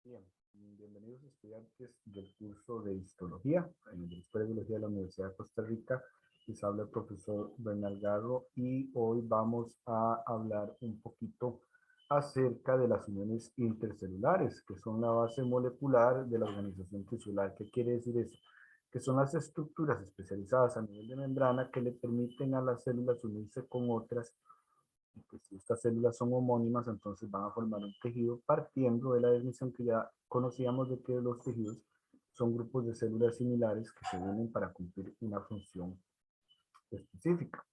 Bien, bienvenidos estudiantes del curso de Histología en la Escuela de Biología de la Universidad de Costa Rica. Les habla el profesor Bernal Garro y hoy vamos a hablar un poquito acerca de las uniones intercelulares, que son la base molecular de la organización tisular. ¿Qué quiere decir eso? Que son las estructuras especializadas a nivel de membrana que le permiten a las células unirse con otras. Pues si estas células son homónimas, entonces van a formar un tejido partiendo de la definición que ya conocíamos de que los tejidos son grupos de células similares que se unen para cumplir una función específica.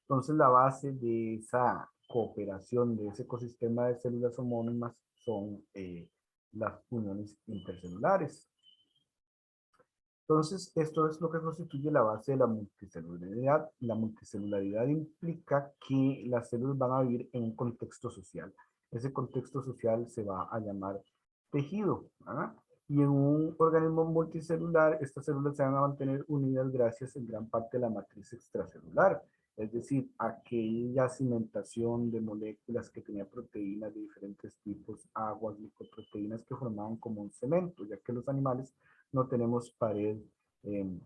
Entonces la base de esa cooperación de ese ecosistema de células homónimas son las uniones intercelulares. Entonces, esto es lo que constituye la base de la multicelularidad. La multicelularidad implica que las células van a vivir en un contexto social. Ese contexto social se va a llamar tejido, ¿verdad? Y en un organismo multicelular, estas células se van a mantener unidas gracias en gran parte a la matriz extracelular, es decir, aquella cimentación de moléculas que tenía proteínas de diferentes tipos, aguas, glicoproteínas que formaban como un cemento, ya que los animales no tenemos pared eh,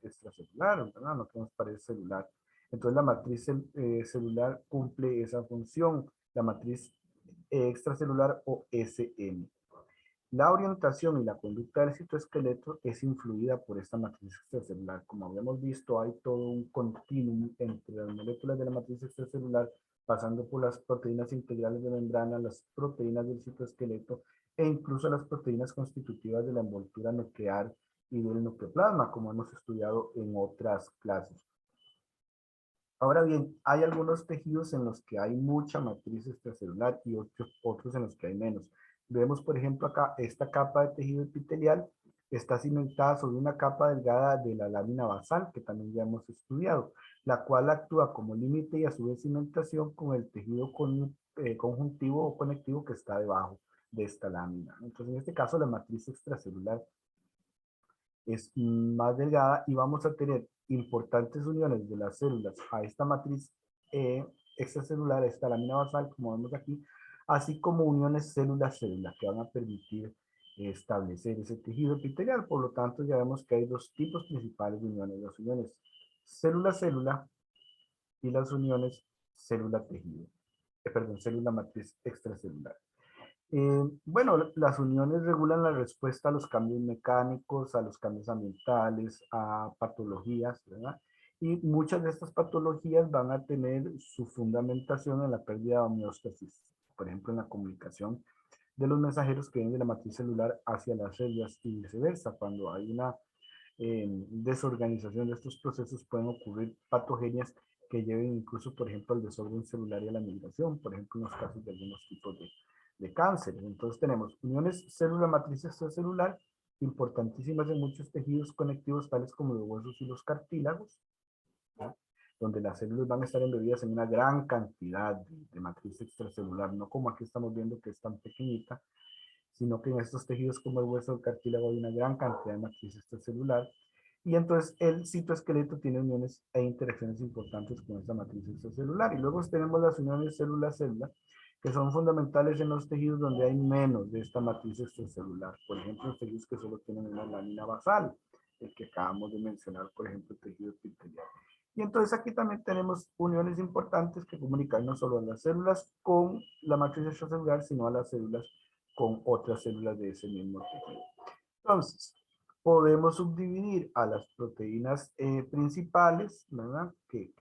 extracelular, ¿verdad? No tenemos pared celular. Entonces la matriz celular cumple esa función, la matriz extracelular o SM. La orientación y la conducta del citoesqueleto es influida por esta matriz extracelular. Como habíamos visto, hay todo un continuum entre las moléculas de la matriz extracelular, pasando por las proteínas integrales de membrana, las proteínas del citoesqueleto e incluso las proteínas constitutivas de la envoltura nuclear y del nucleoplasma, como hemos estudiado en otras clases. Ahora bien, hay algunos tejidos en los que hay mucha matriz extracelular y otros en los que hay menos. Vemos, por ejemplo, acá esta capa de tejido epitelial está cimentada sobre una capa delgada de la lámina basal, que también ya hemos estudiado, la cual actúa como límite y a su vez cimentación con el tejido conjuntivo o conectivo que está debajo de esta lámina. Entonces, en este caso, la matriz extracelular es más delgada y vamos a tener importantes uniones de las células a esta matriz extracelular, a esta lámina basal, como vemos aquí, así como uniones célula-célula que van a permitir establecer ese tejido epitelial. Por lo tanto, ya vemos que hay dos tipos principales de uniones, las uniones célula-célula y las uniones célula-tejido, perdón, célula-matriz extracelular. Bueno, las uniones regulan la respuesta a los cambios mecánicos, a los cambios ambientales, a patologías, ¿verdad? Y muchas de estas patologías van a tener su fundamentación en la pérdida de homeostasis, por ejemplo, en la comunicación de los mensajeros que vienen de la matriz celular hacia las células y viceversa. Cuando hay una desorganización de estos procesos pueden ocurrir patogenias que lleven incluso, por ejemplo, al desorden celular y a la migración, por ejemplo, en los casos de algunos tipos de cáncer. Entonces tenemos uniones célula-matriz extracelular, importantísimas en muchos tejidos conectivos, tales como los huesos y los cartílagos, ¿no? Donde las células van a estar embebidas en una gran cantidad de matriz extracelular, no como aquí estamos viendo que es tan pequeñita, sino que en estos tejidos como el hueso del cartílago hay una gran cantidad de matriz extracelular. Y entonces el citoesqueleto tiene uniones e interacciones importantes con esta matriz extracelular. Y luego tenemos las uniones célula-célula, que son fundamentales en los tejidos donde hay menos de esta matriz extracelular. Por ejemplo, los tejidos que solo tienen una lámina basal, el que acabamos de mencionar, por ejemplo, el tejido epitelial. Y entonces aquí también tenemos uniones importantes que comunican no solo a las células con la matriz extracelular, sino a las células con otras células de ese mismo tejido. Entonces, podemos subdividir a las proteínas principales, ¿verdad? Que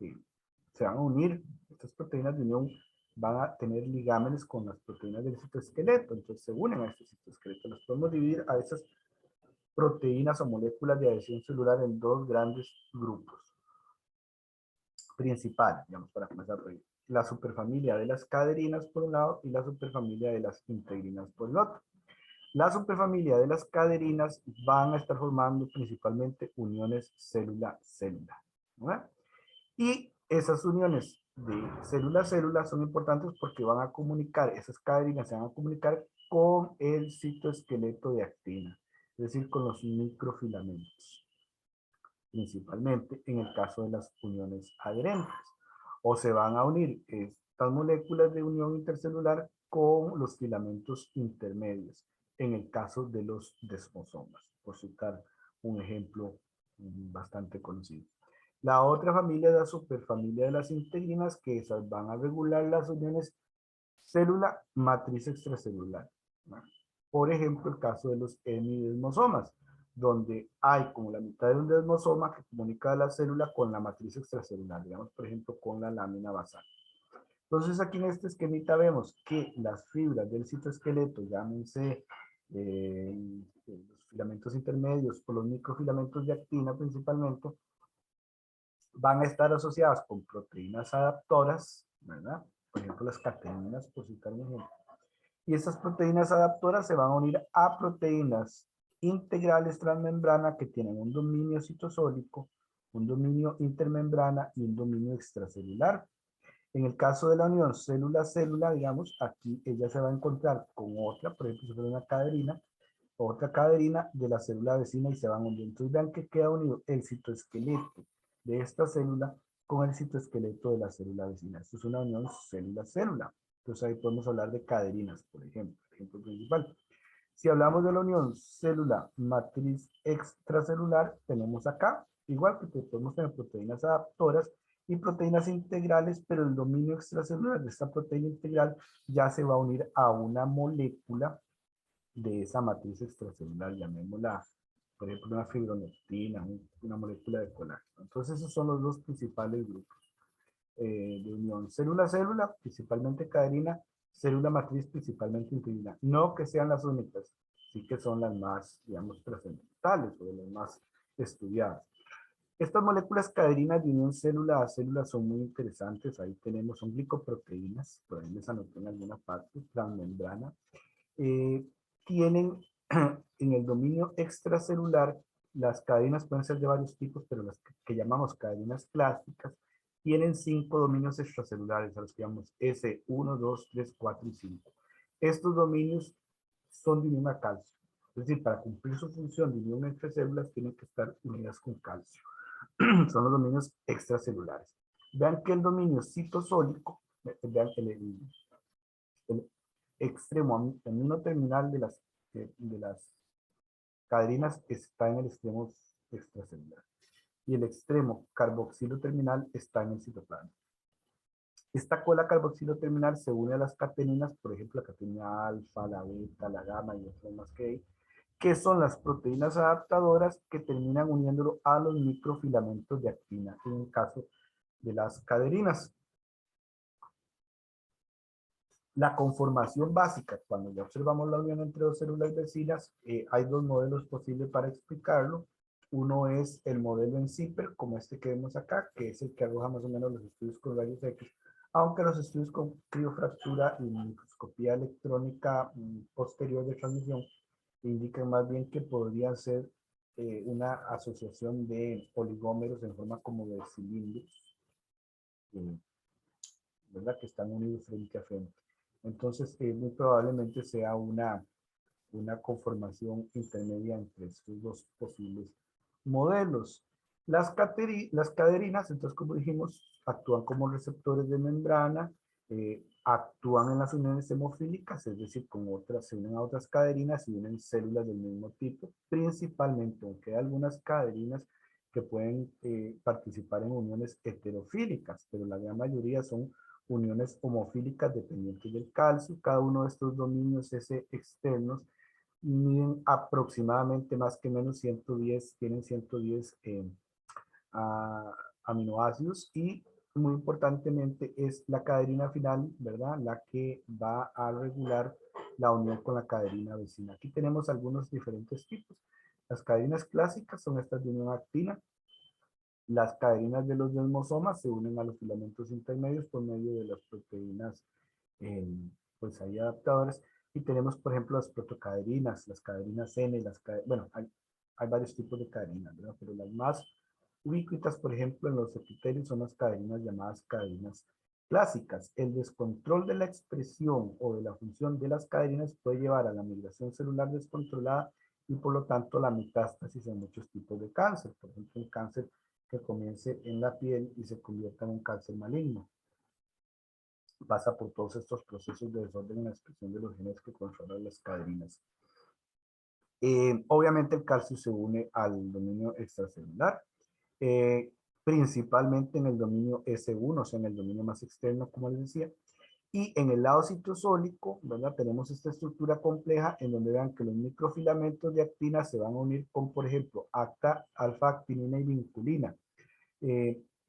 se van a unir. Estas proteínas de unión van a tener ligámenes con las proteínas del citoesqueleto, entonces se unen a este citoesqueleto. Las podemos dividir a esas proteínas o moléculas de adhesión celular en dos grandes grupos principales, digamos, para comenzar por ahí. La superfamilia de las caderinas por un lado y la superfamilia de las integrinas por el otro. La superfamilia de las caderinas van a estar formando principalmente uniones célula-célula, ¿no? Y esas uniones de célula-célula son importantes porque van a comunicar, esas caderinas se van a comunicar con el citoesqueleto de actina, es decir, con los microfilamentos, principalmente en el caso de las uniones adherentes. O se van a unir estas moléculas de unión intercelular con los filamentos intermedios, en el caso de los desmosomas, por citar un ejemplo bastante conocido. La otra familia es la superfamilia de las integrinas, que esas van a regular las uniones célula matriz extracelular, ¿no? Por ejemplo, el caso de los hemidesmosomas, donde hay como la mitad de un desmosoma que comunica a la célula con la matriz extracelular, digamos, por ejemplo, con la lámina basal. Entonces, aquí en este esquemita vemos que las fibras del citoesqueleto, llámense los filamentos intermedios o los microfilamentos de actina principalmente, van a estar asociadas con proteínas adaptoras, ¿verdad? Por ejemplo, las cateninas, por citar un ejemplo. Y estas proteínas adaptoras se van a unir a proteínas integrales transmembrana que tienen un dominio citosólico, un dominio intermembrana y un dominio extracelular. En el caso de la unión célula-célula, digamos, aquí ella se va a encontrar con otra, por ejemplo, si fuera una caderina, otra caderina de la célula vecina y se van uniendo. Entonces vean que queda unido el citoesqueleto de esta célula con el citoesqueleto de la célula vecina. Esto es una unión célula-célula. Entonces ahí podemos hablar de caderinas, por ejemplo, ejemplo principal. Si hablamos de la unión célula matriz extracelular, tenemos acá, igual que podemos tener proteínas adaptoras y proteínas integrales, pero el dominio extracelular de esta proteína integral ya se va a unir a una molécula de esa matriz extracelular, llamémosla, por ejemplo, una fibronectina, una molécula de colágeno. Entonces, esos son los dos principales grupos de unión. Célula-célula, principalmente caderina, célula matriz, principalmente integrina. No que sean las únicas, sí que son las más, digamos, trascendentales o las más estudiadas. Estas moléculas caderinas de unión célula a célula son muy interesantes. Ahí tenemos, son glicoproteínas, por ahí les anoté en alguna parte, transmembrana. Eh, tienen en el dominio extracelular, las cadenas pueden ser de varios tipos, pero las que llamamos cadenas clásicas tienen 5 dominios extracelulares, a los que llamamos S1, 2, 3, 4 y 5. Estos dominios son de unión a calcio. Es decir, para cumplir su función de unión entre células tienen que estar unidas con calcio. Son los dominios extracelulares. Vean que el dominio citosólico, vean el extremo amino terminal de las caderinas está en el extremo extracelular y el extremo carboxilo terminal está en el citoplasma. Esta cola carboxilo terminal se une a las cateninas, por ejemplo, la catenina alfa, la beta, la gamma y otras más que hay, que son las proteínas adaptadoras que terminan uniéndolo a los microfilamentos de actina en el caso de las caderinas. La conformación básica, cuando ya observamos la unión entre dos células vecinas, hay dos modelos posibles para explicarlo. Uno es el modelo en Zipper, como este que vemos acá, que es el que arroja más o menos los estudios con rayos X, aunque los estudios con criofractura y microscopía electrónica posterior de transmisión indican más bien que podría ser una asociación de oligómeros en forma como de cilindros, ¿verdad? Que están unidos frente a frente. Entonces, muy probablemente sea una conformación intermedia entre estos dos posibles modelos. Las caderinas, entonces, como dijimos, actúan como receptores de membrana, actúan en las uniones hemofílicas, es decir, con otras, se unen a otras caderinas y unen células del mismo tipo, principalmente, aunque hay algunas caderinas que pueden participar en uniones heterofílicas, pero la gran mayoría son uniones homofílicas dependientes del calcio. Cada uno de estos dominios S externos miden aproximadamente más que menos 110, tienen 110 aminoácidos y muy importantemente es la caderina final, ¿verdad? La que va a regular la unión con la caderina vecina. Aquí tenemos algunos diferentes tipos. Las caderinas clásicas son estas de unión actina. Las caderinas de los desmosomas se unen a los filamentos intermedios por medio de las proteínas eh, pues ahí adaptadoras. Y tenemos, por ejemplo, las protocaderinas, las caderinas N, bueno, hay varios tipos de caderinas, ¿verdad? Pero las más ubicuitas, por ejemplo, en los epitelios son las caderinas llamadas caderinas clásicas. El descontrol de la expresión o de la función de las caderinas puede llevar a la migración celular descontrolada y por lo tanto la metástasis en muchos tipos de cáncer. Por ejemplo, el cáncer que comience en la piel y se convierta en un cáncer maligno. Pasa por todos estos procesos de desorden en la expresión de los genes que controlan las caderinas. Obviamente el calcio se une al dominio extracelular, principalmente en el dominio S1, o sea, en el dominio más externo, como les decía. Y en el lado citosólico, ¿verdad? Tenemos esta estructura compleja en donde vean que los microfilamentos de actina se van a unir con, por ejemplo, alfa-actinina y vinculina.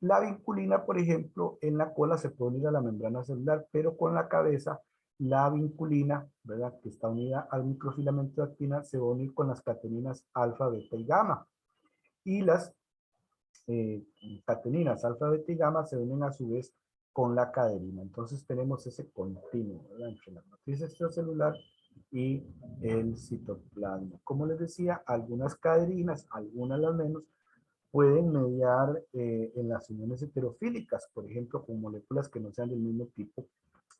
La vinculina, por ejemplo, en la cola se puede unir a la membrana celular, pero con la cabeza, la vinculina, ¿verdad? Que está unida al microfilamento de actina, se va a unir con las cateninas alfa, beta y gamma. Y las eh, cateninas alfa, beta y gamma se unen a su vez con la caderina. Entonces tenemos ese continuo, ¿verdad? Entre la matriz extracelular y el citoplasma. Como les decía, algunas caderinas, algunas las menos, pueden mediar en las uniones heterofílicas, por ejemplo, con moléculas que no sean del mismo tipo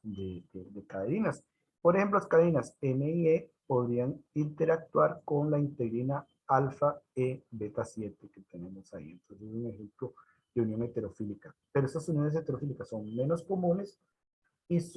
de cadeninas. Por ejemplo, las cadenas N y E podrían interactuar con la integrina alfa E beta 7 que tenemos ahí. Entonces es un ejemplo de unión heterofílica. Pero estas uniones heterofílicas son menos comunes y son